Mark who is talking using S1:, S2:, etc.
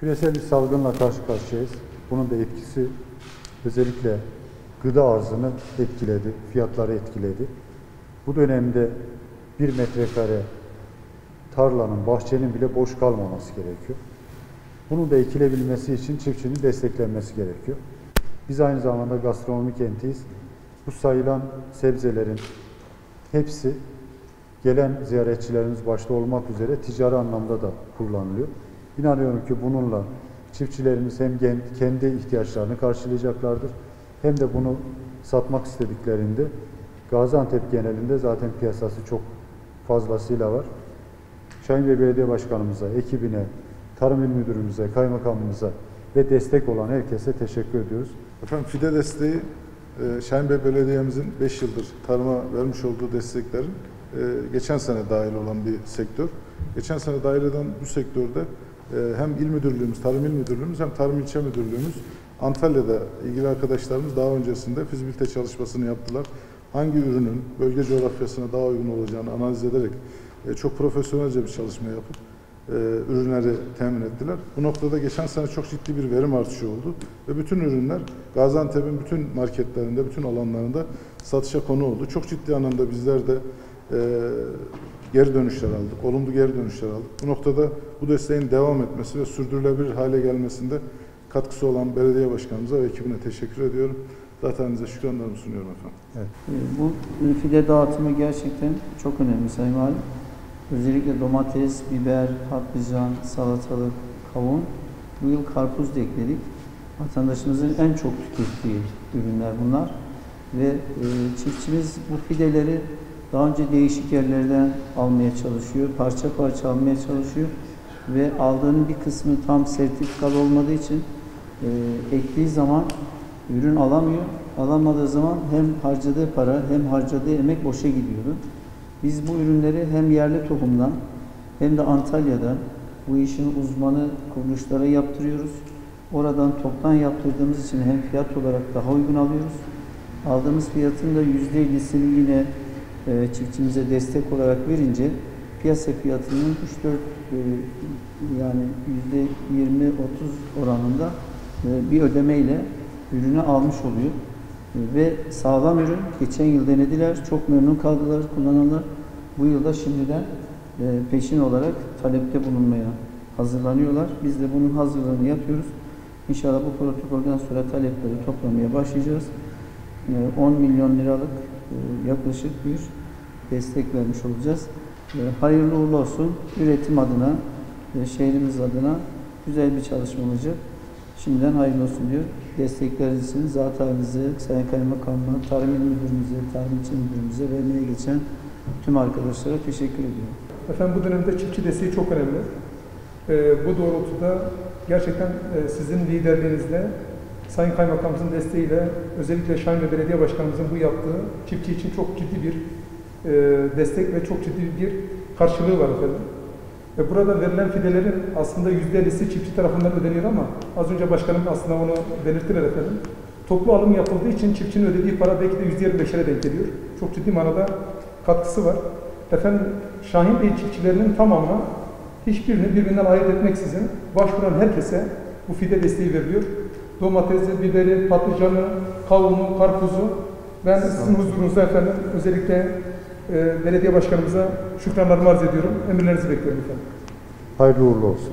S1: Küresel bir salgınla karşı karşıyayız. Bunun da etkisi özellikle gıda arzını etkiledi, fiyatları etkiledi. Bu dönemde 1 metrekare tarlanın, bahçenin bile boş kalmaması gerekiyor. Bunun da ekilebilmesi için çiftçinin desteklenmesi gerekiyor. Biz aynı zamanda gastronomi kentiyiz. Bu sayılan sebzelerin hepsi gelen ziyaretçilerimiz başta olmak üzere ticari anlamda da kullanılıyor. İnanıyorum ki bununla çiftçilerimiz hem kendi ihtiyaçlarını karşılayacaklardır, hem de bunu satmak istediklerinde Gaziantep genelinde zaten piyasası çok fazlasıyla var. Şahinbey Belediye Başkanımıza, ekibine, Tarım İl Müdürümüze, Kaymakamımıza ve destek olan herkese teşekkür ediyoruz.
S2: Efendim FİDE desteği Şahinbey Belediye'mizin 5 yıldır tarıma vermiş olduğu desteklerin geçen sene dahil olan bir sektör. Geçen sene dahil eden bu sektörde hem İl Müdürlüğümüz, Tarım İl Müdürlüğümüz hem Tarım İlçe Müdürlüğümüz Antalya'da ilgili arkadaşlarımız daha öncesinde fizibilite çalışmasını yaptılar. Hangi ürünün bölge coğrafyasına daha uygun olacağını analiz ederek çok profesyonelce bir çalışma yapıp ürünleri temin ettiler. Bu noktada geçen sene çok ciddi bir verim artışı oldu ve bütün ürünler Gaziantep'in bütün marketlerinde, bütün alanlarında satışa konu oldu. Çok ciddi anlamda bizler de geri dönüşler aldık, olumlu geri dönüşler aldık. Bu noktada bu desteğin devam etmesi ve sürdürülebilir hale gelmesinde katkısı olan belediye başkanımıza ve ekibine teşekkür ediyorum. Zaten size şükranlarımı sunuyorum efendim.
S1: Evet.
S3: Bu fide dağıtımı gerçekten çok önemli Sayın Valim. Özellikle domates, biber, patlıcan, salatalık, kavun, bu yıl karpuz da ekledik. Vatandaşımızın en çok tükettiği ürünler bunlar. Ve çiftçimiz bu fideleri daha önce değişik yerlerden almaya çalışıyor, parça parça almaya çalışıyor. Ve aldığının bir kısmı tam sertifikalı olmadığı için ektiği zaman ürün alamıyor. Alamadığı zaman hem harcadığı para hem harcadığı emek boşa gidiyordu. Biz bu ürünleri hem yerli tohumdan hem de Antalya'dan bu işin uzmanı kuruluşlara yaptırıyoruz. Oradan toptan yaptırdığımız için hem fiyat olarak daha uygun alıyoruz. Aldığımız fiyatın da %50'sini yine çiftçimize destek olarak verince piyasa fiyatının 3-4 yani %20-30 oranında bir ödemeyle ürünü almış oluyor. Ve sağlam ürün. Geçen yıl denediler. Çok memnun kaldılar kullananlar. Bu yılda şimdiden peşin olarak talepte bulunmaya hazırlanıyorlar. Biz de bunun hazırlığını yapıyoruz. İnşallah bu protokolden sonra talepleri toplamaya başlayacağız. 10 milyon liralık yaklaşık bir destek vermiş olacağız. Hayırlı uğurlu olsun. Üretim adına, şehrimiz adına güzel bir çalışma olacak. Şimdiden hayırlı olsun diyor. Destekleriniz için zat halinize, Sayın Kaymakamıma, Tarım İl Müdürümüze, Tarım İlçe Müdürümüze ve emeğe geçen tüm arkadaşlara teşekkür ediyorum.
S4: Efendim bu dönemde çiftçi desteği çok önemli. Bu doğrultuda gerçekten sizin liderliğinizle, Sayın Kaymakamımızın desteğiyle, özellikle Şahinbey Belediye Başkanımızın bu yaptığı çiftçi için çok ciddi bir destek ve çok ciddi bir karşılığı var efendim. Ve burada verilen fidelerin aslında %50'si çiftçi tarafından ödeniyor ama az önce başkanım aslında onu belirttiler efendim. Toplu alım yapıldığı için çiftçinin ödediği para belki de %25'e denk geliyor. Çok ciddi manada katkısı var. Efendim Şahinbey çiftçilerinin tamamına hiçbirini birbirinden ayırt etmeksizin başvuran herkese bu fide desteği veriliyor. Domatesi, biberi, patlıcanı, kavunu, karpuzu. Ben sizin huzurunuzda efendim özellikle belediye başkanımıza şükranlarımı arz ediyorum. Emirlerinizi bekliyorum efendim.
S1: Hayırlı uğurlu olsun.